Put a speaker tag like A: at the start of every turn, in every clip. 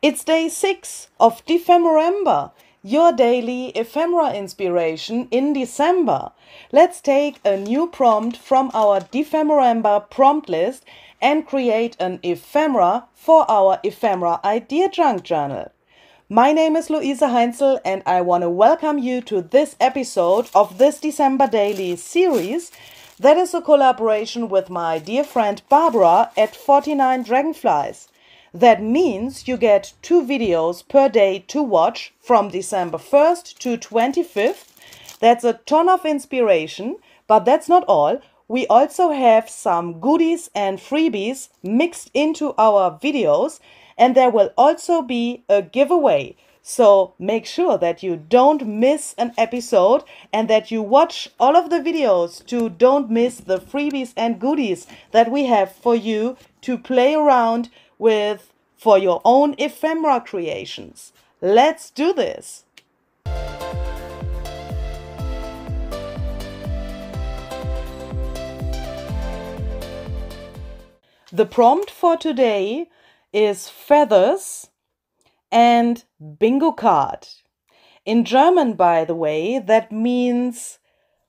A: It's day 6 of DEPHEMEREMBER, your daily ephemera inspiration in December. Let's take a new prompt from our DEPHEMEREMBER prompt list and create an ephemera for our ephemera idea junk journal. My name is Luise Heinzel and I want to welcome you to this episode of this December daily series that is a collaboration with my dear friend Barbara at 49 Dragonflies. That means you get 2 videos per day to watch from December 1st to 25th. That's a ton of inspiration, but that's not all. We also have some goodies and freebies mixed into our videos, and there will also be a giveaway. So make sure that you don't miss an episode and that you watch all of the videos to don't miss the freebies and goodies that we have for you to play around with for your own ephemera creations. Let's do this! The prompt for today is feathers and bingo card. In German, by the way, that means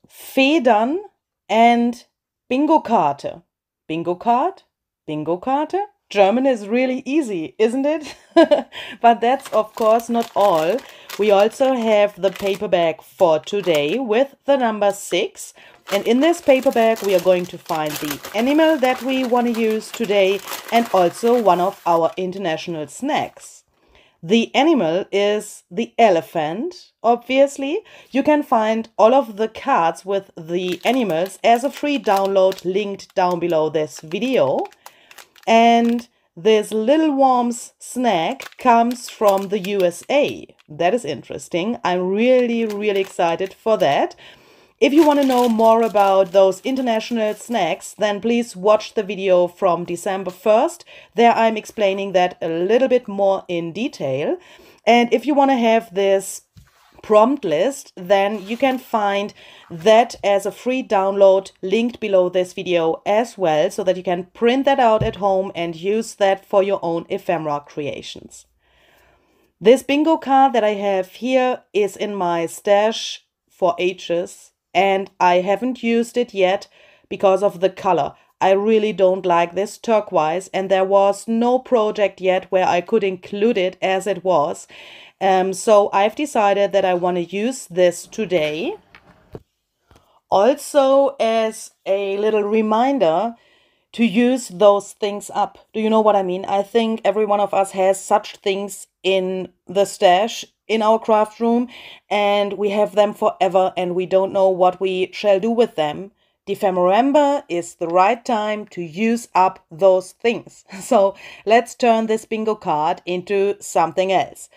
A: Federn and bingo Karte. Bingo card, bingo Karte. German is really easy, isn't it? But that's of course not all. We also have the paper bag for today with the number 6. And in this paper bag we are going to find the animal that we want to use today and also one of our international snacks. The animal is the elephant, obviously. You can find all of the cards with the animals as a free download linked down below this video. And this little worms snack comes from the USA. That is interesting. I'm really excited for that. If you want to know more about those international snacks, then please watch the video from December 1st. There I'm explaining that a little bit more in detail. And if you want to have this prompt list, then you can find that as a free download linked below this video as well, so that you can print that out at home and use that for your own ephemera creations. This bingo card that I have here is in my stash for ages and I haven't used it yet because of the color. I really don't like this turquoise and there was no project yet where I could include it as it was. So I've decided that I want to use this today. Also as a little reminder to use those things up. Do you know what I mean? I think every one of us has such things in the stash in our craft room and we have them forever and we don't know what we shall do with them. DEPHEMEREMBER is the right time to use up those things. So let's turn this bingo card into something else.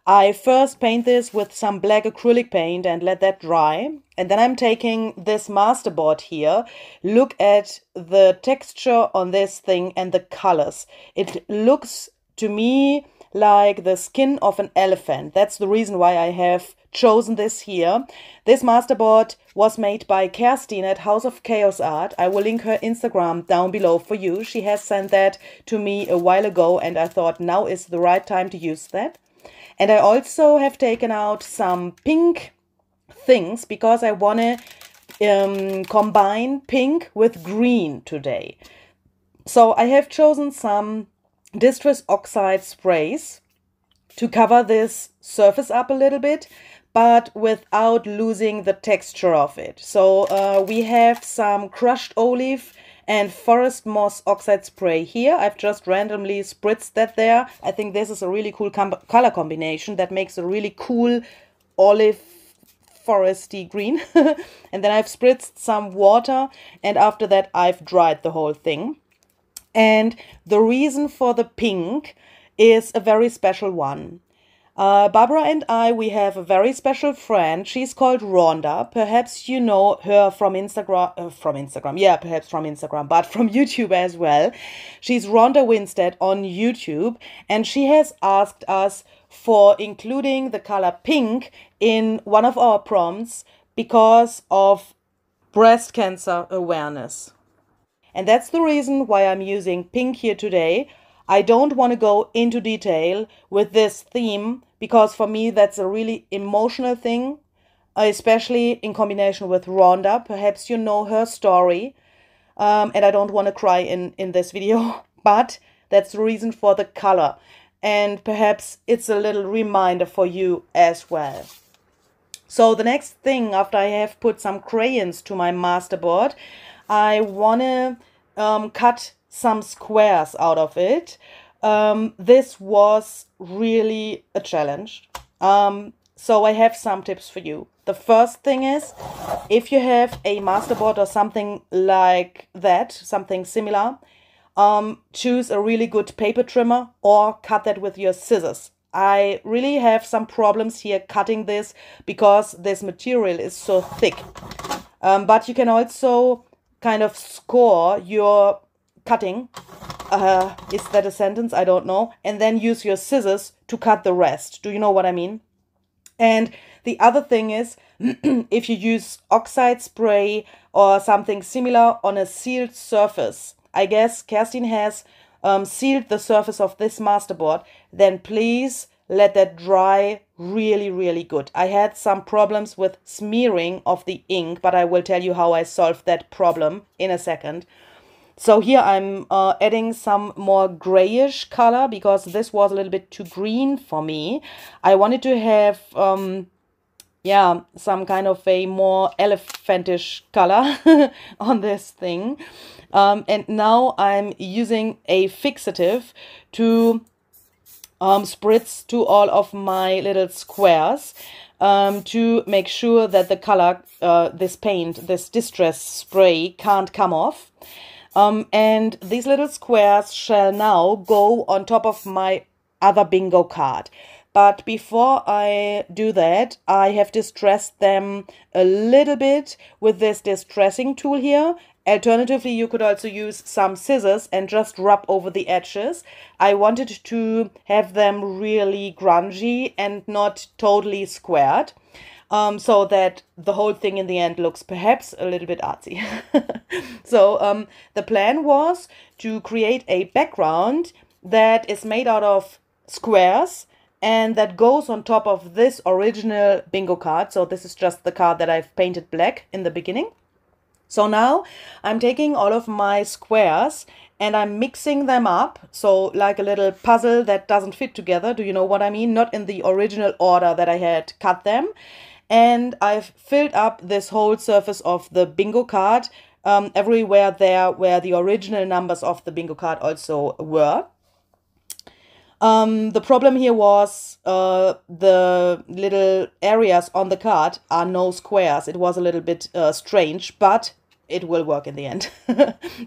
A: I first paint this with some black acrylic paint and let that dry. And then I'm taking this masterboard here. Look at the texture on this thing and the colors. It looks to me like the skin of an elephant. That's the reason why I have chosen this here. This masterboard was made by Kerstin at House of Chaos Art. I will link her Instagram down below for you. She has sent that to me a while ago and I thought now is the right time to use that. And I also have taken out some pink things because I want to combine pink with green today. So I have chosen some Distress Oxide sprays to cover this surface up a little bit, but without losing the texture of it. So we have some crushed olive and forest moss oxide spray here. I've just randomly spritzed that there. I think this is a really cool color combination that makes a really cool olive foresty green. And then I've spritzed some water and after that I've dried the whole thing. And the reason for the pink is a very special one. Barbara and we have a very special friend. She's called Rhonda. Perhaps you know her from Instagram. Yeah, perhaps from Instagram, but from YouTube as well. She's Rhonda Winstead on YouTube, and she has asked us for including the color pink in one of our prompts because of breast cancer awareness. And that's the reason why I'm using pink here today. I don't want to go into detail with this theme because for me that's a really emotional thing, especially in combination with Rhonda. Perhaps you know her story, and I don't want to cry in this video, but that's the reason for the color. And perhaps it's a little reminder for you as well. So the next thing, after I have put some crayons to my masterboard, I want to cut some squares out of it. This was really a challenge. So I have some tips for you. The first thing is, if you have a masterboard or something like that, something similar, choose a really good paper trimmer or cut that with your scissors. I really have some problems here cutting this because this material is so thick. But you can also kind of score your cutting. Is that a sentence? I don't know. And then use your scissors to cut the rest. Do you know what I mean? And the other thing is, if you use oxide spray or something similar on a sealed surface, I guess Kerstin has sealed the surface of this masterboard, then please let that dry really, really good. I had some problems with smearing of the ink, but I will tell you how I solved that problem in a second. So here I'm adding some more grayish color because this was a little bit too green for me. I wanted to have, yeah, some kind of a more elephantish color on this thing. And now I'm using a fixative to spritz to all of my little squares to make sure that the color, this paint, this distress spray can't come off. And these little squares shall now go on top of my other bingo card. But before I do that, I have distressed them a little bit with this distressing tool here. Alternatively, you could also use some scissors and just rub over the edges. I wanted to have them really grungy and not totally squared. So that the whole thing in the end looks perhaps a little bit artsy. So the plan was to create a background that is made out of squares and that goes on top of this original bingo card. So this is just the card that I've painted black in the beginning. So now I'm taking all of my squares and I'm mixing them up. So like a little puzzle that doesn't fit together. Do you know what I mean? Not in the original order that I had cut them. And I've filled up this whole surface of the bingo card everywhere there where the original numbers of the bingo card also were. The problem here was the little areas on the card are no squares. It was a little bit strange, but it will work in the end.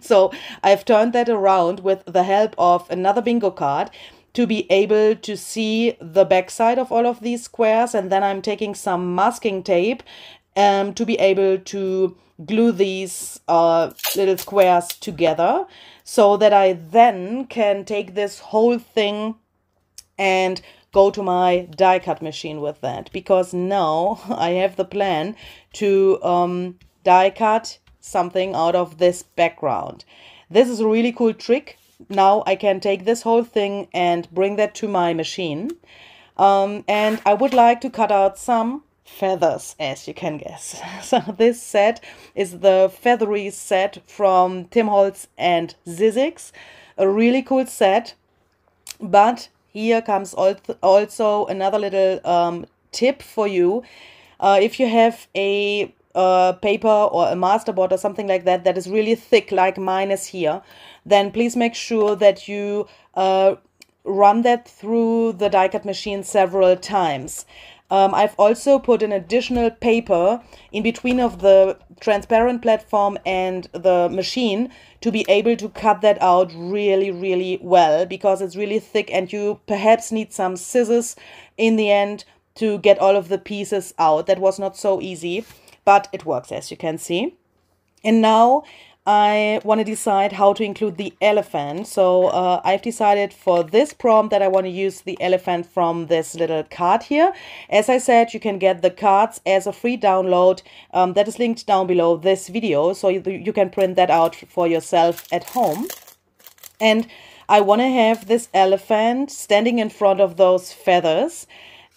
A: So I've turned that around with the help of another bingo card to be able to see the backside of all of these squares. And then I'm taking some masking tape to be able to glue these little squares together so that I then can take this whole thing and go to my die cut machine with that, because now I have the plan to die cut something out of this background. This is a really cool trick. Now I can take this whole thing and bring that to my machine. And I would like to cut out some feathers, as you can guess. So this set is the feathery set from Tim Holtz and Zizix. A really cool set. But here comes also another little tip for you. If you have a paper or a masterboard or something like that that is really thick like mine is here, then please make sure that you run that through the die cut machine several times. I've also put an additional paper in between of the transparent platform and the machine to be able to cut that out really, really well, because it's really thick and you perhaps need some scissors in the end to get all of the pieces out. That was not so easy, but it works, as you can see. And now I want to decide how to include the elephant. So I've decided for this prompt that I want to use the elephant from this little card here. As I said, you can get the cards as a free download that is linked down below this video. So you can print that out for yourself at home. And I want to have this elephant standing in front of those feathers.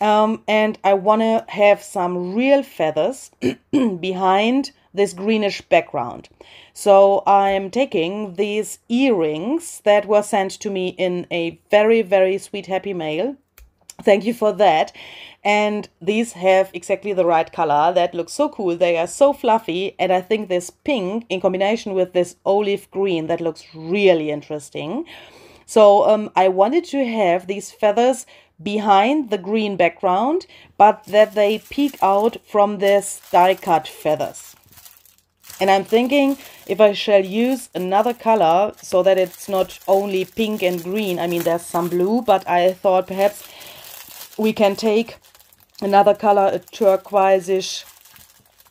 A: And I want to have some real feathers behind this greenish background. So I'm taking these earrings that were sent to me in a very, very sweet, happy mail. Thank you for that. And these have exactly the right color. That looks so cool. They are so fluffy. And I think this pink in combination with this olive green, that looks really interesting. So I wanted to have these feathers behind the green background, but that they peek out from this die-cut feathers. And I'm thinking if I shall use another color so that it's not only pink and green. I mean, there's some blue, but I thought perhaps we can take another color, a turquoise-ish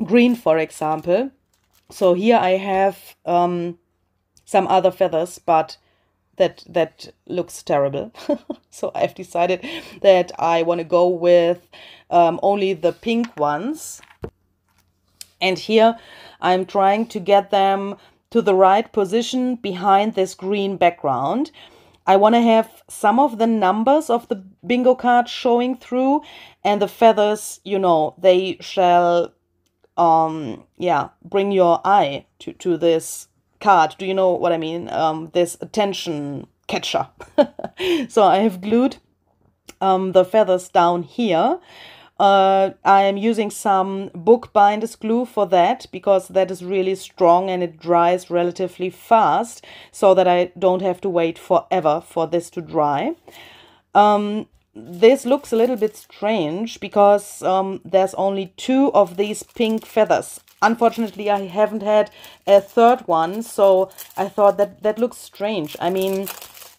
A: green, for example. So here I have some other feathers, but that looks terrible. So I've decided that I want to go with only the pink ones. And here I'm trying to get them to the right position behind this green background. I want to have some of the numbers of the bingo card showing through, and the feathers, you know, they shall bring your eye to this card. Do you know what I mean? This attention catcher. So I have glued the feathers down here. I am using some bookbinders glue for that, because that is really strong and it dries relatively fast, so that I don't have to wait forever for this to dry. This looks a little bit strange because there's only 2 of these pink feathers. Unfortunately, I haven't had a third one, so I thought that looks strange. I mean,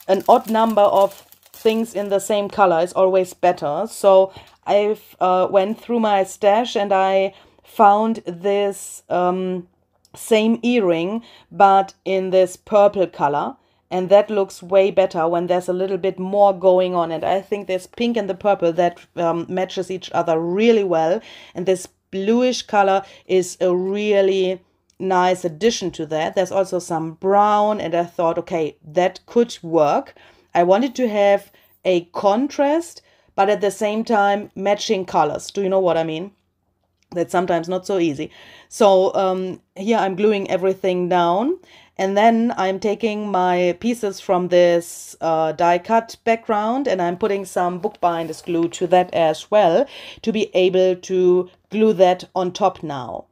A: an odd number of things in the same color is always better. So I've went through my stash and I found this same earring, but in this purple color. And that looks way better when there's a little bit more going on. And I think this pink and the purple, that matches each other really well. And this bluish color is a really nice addition to that. There's also some brown, and I thought, okay, that could work. I wanted to have a contrast, but at the same time matching colors. Do you know what I mean? That's sometimes not so easy. So here I'm gluing everything down, and then I'm taking my pieces from this die cut background and I'm putting some bookbinders glue to that as well, to be able to glue that on top now.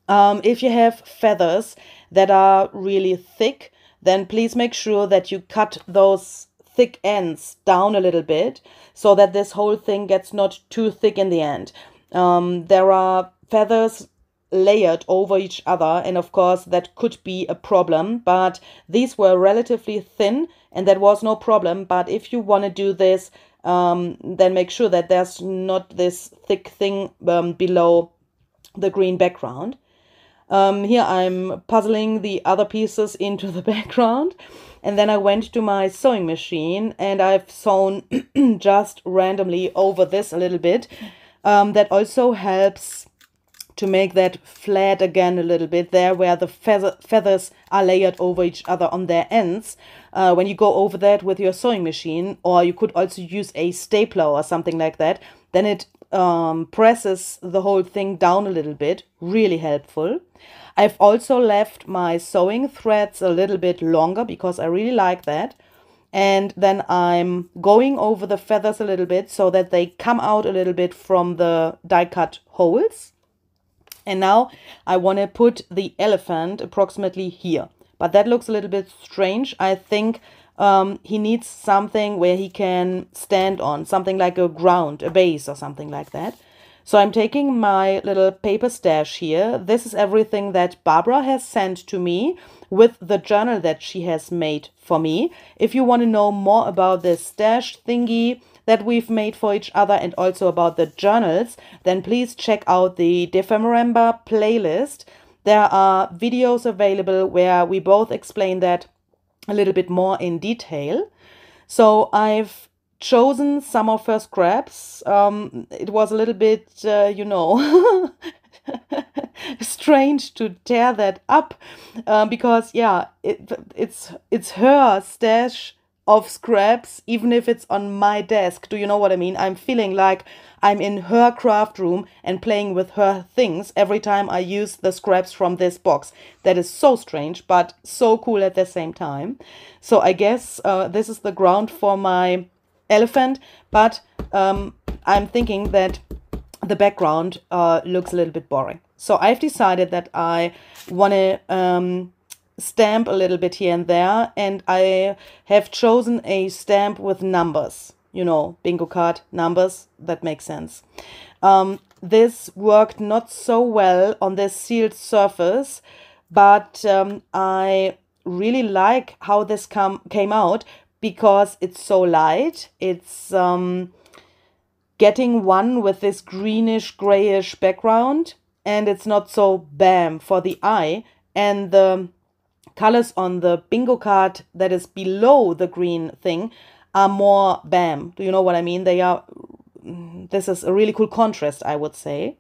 A: If you have feathers that are really thick, then please make sure that you cut those thick ends down a little bit, so that this whole thing gets not too thick in the end. There are feathers layered over each other, and of course that could be a problem, but these were relatively thin and that was no problem. But if you want to do this, then make sure that there's not this thick thing below the green background. Here I'm puzzling the other pieces into the background, and then I went to my sewing machine and I've sewn just randomly over this a little bit. That also helps to make that flat again a little bit there where the feathers are layered over each other on their ends. When you go over that with your sewing machine, or you could also use a stapler or something like that, then it presses the whole thing down a little bit. Really helpful. I've also left my sewing threads a little bit longer because I really like that. And then I'm going over the feathers a little bit so that they come out a little bit from the die cut holes. And now I want to put the elephant approximately here. But that looks a little bit strange. I think he needs something where he can stand on, something like a ground, a base or something like that. So I'm taking my little paper stash here. This is everything that Barbara has sent to me with the journal that she has made for me. If you want to know more about this stash thingy that we've made for each other and also about the journals, then please check out the DEPHEMEREMBER playlist. There are videos available where we both explain that a little bit more in detail. So I've chosen some of her scraps. It was a little bit, strange to tear that up, because yeah, it's her stash of scraps, even if it's on my desk. Do you know what I mean? I'm feeling like I'm in her craft room and playing with her things every time I use the scraps from this box. That is so strange, but so cool at the same time. So I guess this is the ground for my elephant, but I'm thinking that the background looks a little bit boring. So I've decided that I want to stamp a little bit here and there, and I have chosen a stamp with numbers. You know, bingo card, numbers, that makes sense. This worked not so well on this sealed surface, but I really like how this came out because it's so light. It's getting one with this greenish grayish background, and it's not so bam for the eye, and the colors on the bingo card that is below the green thing are more bam. Do you know what I mean? This is a really cool contrast, I would say.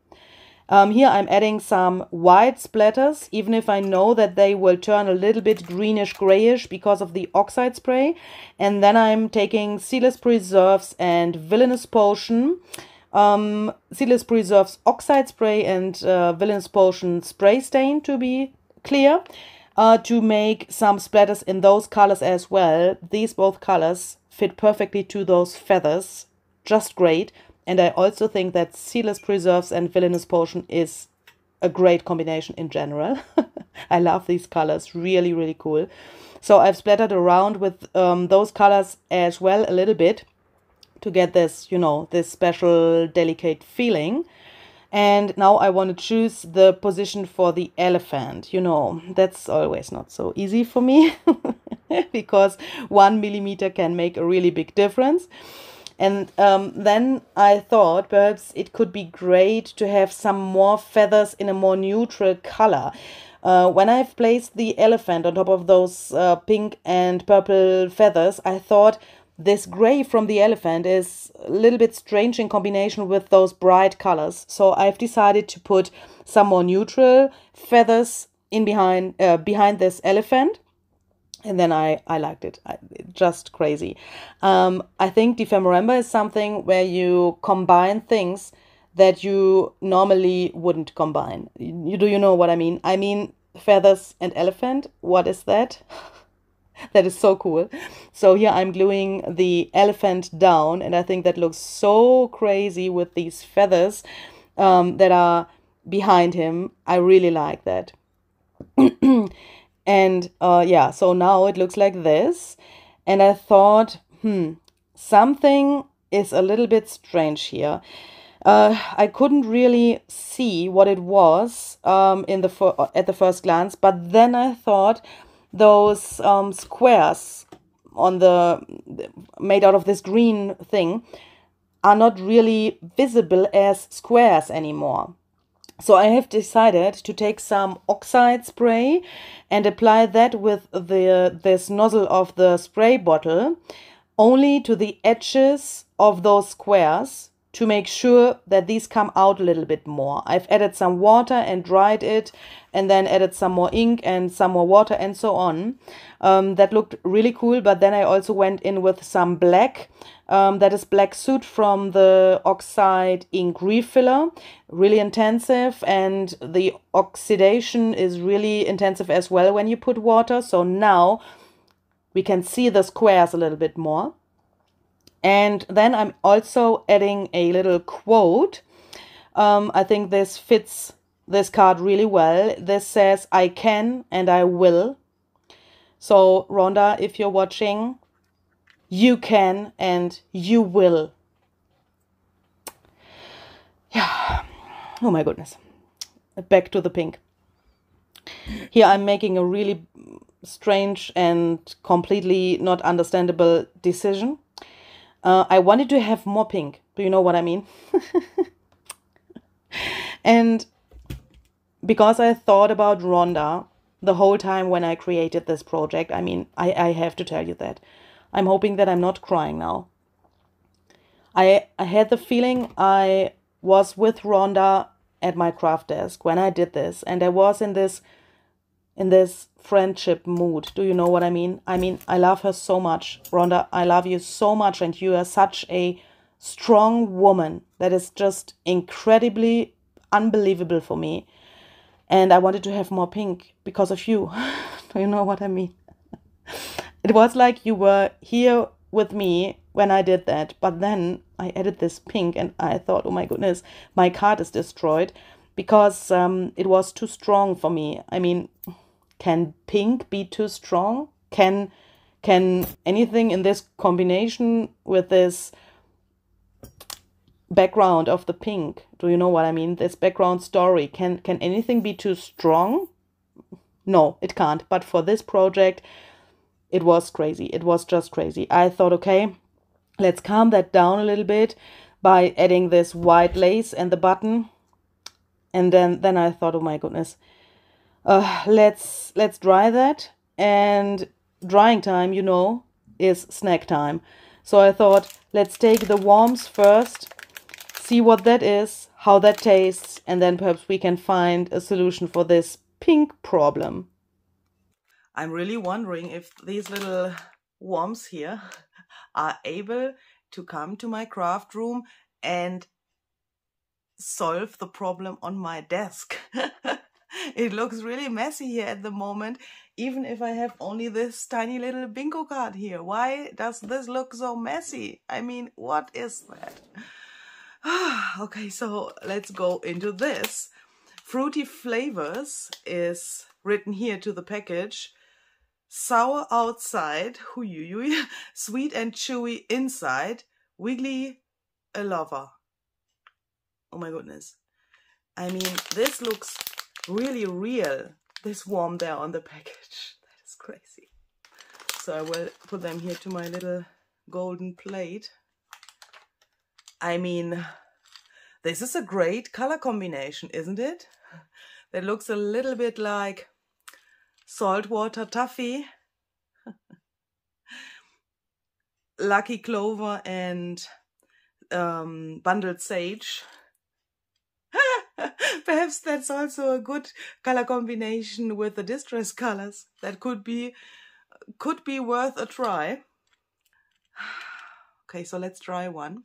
A: Here I'm adding some white splatters, even if I know that they will turn a little bit greenish grayish because of the oxide spray. And then I'm taking Seedless Preserves and Villainous Potion. Seedless Preserves oxide spray and Villainous Potion spray stain, to be clear, to make some splatters in those colors as well. These both colors fit perfectly to those feathers, just great. And I also think that Seedless Preserves and Villainous Potion is a great combination in general. I love these colors, really, really cool. So I've splattered around with those colors as well a little bit to get this, you know, this special delicate feeling. And now I want to choose the position for the elephant. You know, that's always not so easy for me because 1 millimeter can make a really big difference. And then I thought perhaps it could be great to have some more feathers in a more neutral color. When I've placed the elephant on top of those pink and purple feathers, I thought this gray from the elephant is a little bit strange in combination with those bright colors. So I've decided to put some more neutral feathers in behind this elephant. And then I liked it. Just crazy. I think DEPHEMEREMBER is something where you combine things that you normally wouldn't combine. Do you know what I mean? I mean, feathers and elephant. What is that? That is so cool. So here I'm gluing the elephant down, and I think that looks so crazy with these feathers that are behind him. I really like that. And yeah, so now it looks like this. And I thought, something is a little bit strange here. I couldn't really see what it was at the first glance, but then I thought those squares on made out of this green thing are not really visible as squares anymore. So I have decided to take some oxide spray and apply that with this nozzle of the spray bottle only to the edges of those squares to make sure that these come out a little bit more. I've added some water and dried it, and then added some more ink and some more water and so on. That looked really cool, but then I also went in with some black. That is black soot from the oxide ink refiller, really intensive, and the oxidation is really intensive as well when you put water. So now we can see the squares a little bit more. And then I'm also adding a little quote. I think this fits this card really well. This says, "I can and I will." So Rhonda, if you're watching, you can and you will. Yeah. Oh my goodness. Back to the pink. Here I'm making a really strange and completely not understandable decision. I wanted to have more pink. Do you know what I mean? And because I thought about Rhonda the whole time when I created this project, I mean, I have to tell you that. I'm hoping that I'm not crying now. I had the feeling I was with Rhonda at my craft desk when I did this, and I was in this friendship mood. Do you know what I mean? I mean, I love her so much. Rhonda, I love you so much, and you are such a strong woman that is just incredibly unbelievable for me. And I wanted to have more pink because of you. Do you know what I mean? It was like you were here with me when I did that, but then I added this pink and I thought, oh my goodness, my card is destroyed because it was too strong for me. I mean, can pink be too strong? Can anything in this combination with this background of the pink, do you know what I mean? This background story, can anything be too strong? No, it can't. But for this project, it was crazy. It was just crazy. I thought, okay, let's calm that down a little bit by adding this white lace and the button. And then I thought, oh my goodness, let's dry that. And drying time, you know, is snack time. So I thought, let's take the warms first, see what that is, how that tastes, and then perhaps we can find a solution for this pink problem. I'm really wondering if these little worms here are able to come to my craft room and solve the problem on my desk. It looks really messy here at the moment, even if I have only this tiny little bingo card here. Why does this look so messy? I mean, what is that? Okay, so let's go into this. Fruity flavors is written here to the package. Sour outside, sweet and chewy inside, wiggly a lover. Oh my goodness. I mean, this looks really real, this worm there on the package. That is crazy. So I will put them here to my little golden plate. I mean, this is a great color combination, isn't it? That looks a little bit like saltwater taffy, lucky clover, and bundled sage. Perhaps that's also a good color combination with the distress colors. That could be worth a try. Okay, so let's try one.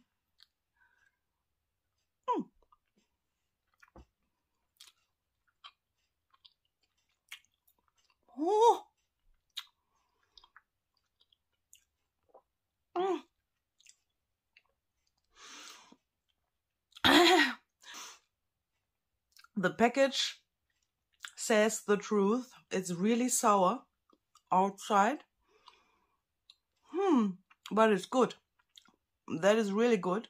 A: Oh. The package says the truth. It's really sour outside. But it's good. That is really good.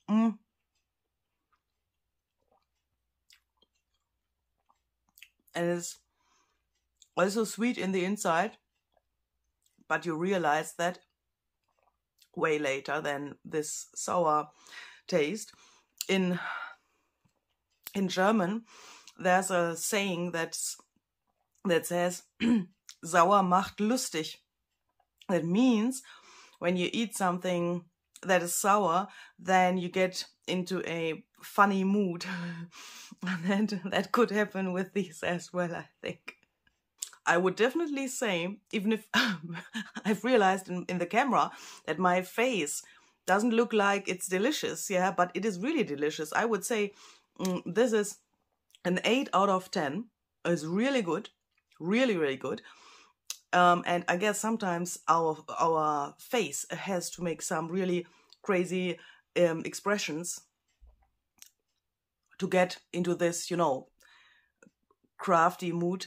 A: And it's also sweet in the inside, but you realize that way later than this sour taste. In German, there's a saying that says, sauer macht lustig. That means when you eat something that is sour, then you get into a funny mood. And that could happen with these as well, I think. I would definitely say, even if I've realized in the camera that my face doesn't look like it's delicious, yeah, but it is really delicious. I would say this is an 8 out of 10. It's really good, really, really good. And I guess sometimes our face has to make some really crazy expressions to get into this, you know, crafty mood.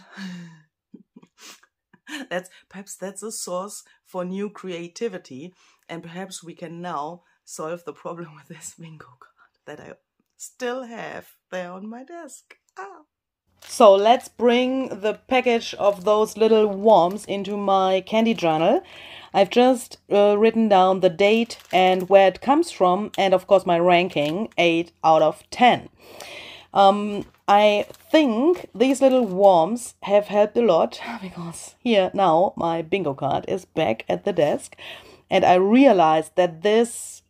A: Perhaps that's a source for new creativity, and perhaps we can now solve the problem with this bingo card that I still have there on my desk. So let's bring the package of those little worms into my candy journal. I've just written down the date and where it comes from, and of course my ranking, 8 out of 10. I think these little worms have helped a lot, because here now my bingo card is back at the desk, and I realized that this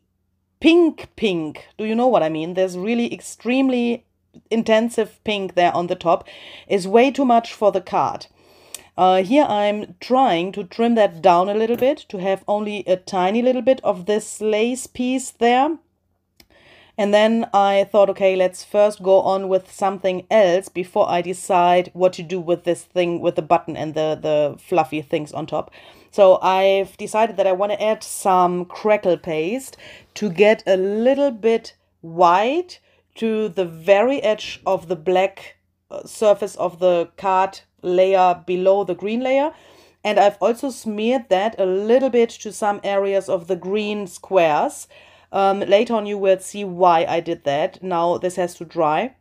A: pink. Do you know what I mean? There's really extremely intensive pink there on the top. Is way too much for the card. Here I'm trying to trim that down a little bit to have only a tiny little bit of this lace piece there. And then I thought, okay, let's first go on with something else before I decide what to do with this thing with the button and the fluffy things on top. So I've decided that I want to add some crackle paste to get a little bit white to the very edge of the black surface of the card layer below the green layer. And I've also smeared that a little bit to some areas of the green squares. Later on you will see why I did that. Now this has to dry.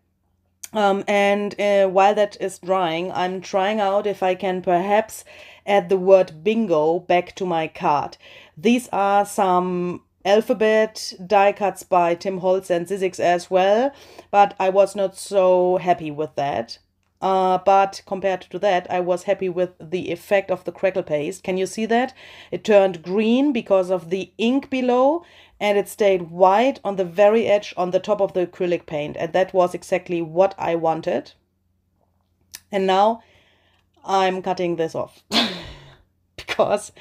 A: And while that is drying, I'm trying out if I can perhaps add the word bingo back to my card. These are some alphabet die cuts by Tim Holtz and Zizix as well, but I was not so happy with that. But compared to that, I was happy with the effect of the crackle paste. Can you see that? It turned green because of the ink below, and it stayed white on the very edge on the top of the acrylic paint. And that was exactly what I wanted. And now I'm cutting this off because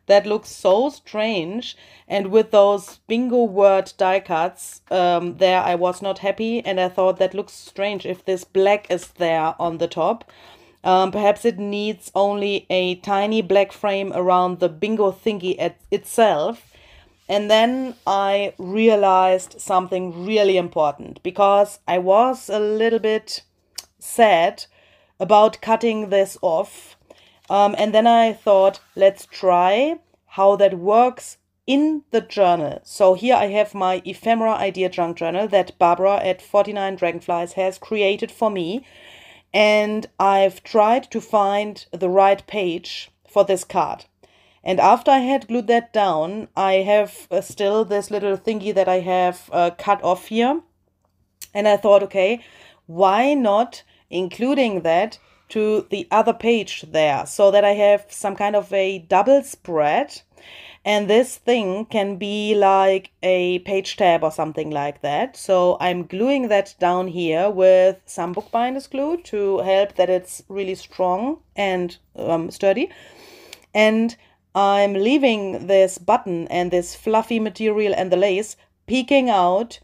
A: that looks so strange. And with those bingo word die cuts there, I was not happy. And I thought that looks strange if this black is there on the top. Perhaps it needs only a tiny black frame around the bingo thingy itself. And then I realized something really important, because I was a little bit sad about cutting this off. And then I thought, let's try how that works in the journal. So here I have my ephemera idea junk journal that Barbara at 49 Dragonflies has created for me. And I've tried to find the right page for this card. And after I had glued that down, I have still this little thingy that I have cut off here. And I thought, okay, why not including that to the other page there, so that I have some kind of a double spread. And this thing can be like a page tab or something like that. So I'm gluing that down here with some bookbinders glue to help that it's really strong and sturdy. And I'm leaving this button and this fluffy material and the lace peeking out,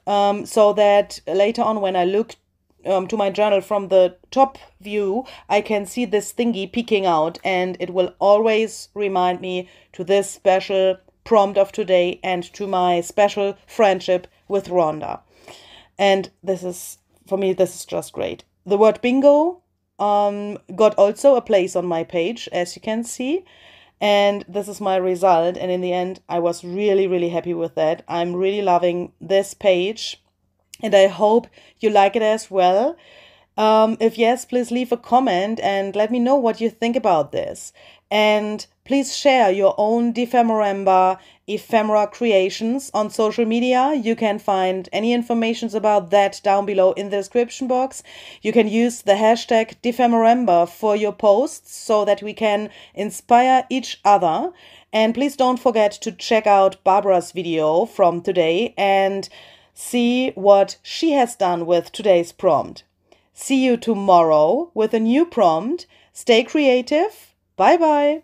A: so that later on when I look to my journal from the top view, I can see this thingy peeking out, and it will always remind me to this special prompt of today and to my special friendship with Rhonda. And this is, for me, this is just great. The word bingo got also a place on my page, as you can see. And this is my result. And in the end, I was really, really happy with that. I'm really loving this page. And I hope you like it as well. If yes, please leave a comment and let me know what you think about this. And please share your own DEPHEMEREMBER ephemera creations on social media. You can find any information about that down below in the description box. You can use the hashtag DEPHEMEREMBER for your posts so that we can inspire each other. And please don't forget to check out Barbara's video from today and see what she has done with today's prompt. See you tomorrow with a new prompt. Stay creative. Bye bye.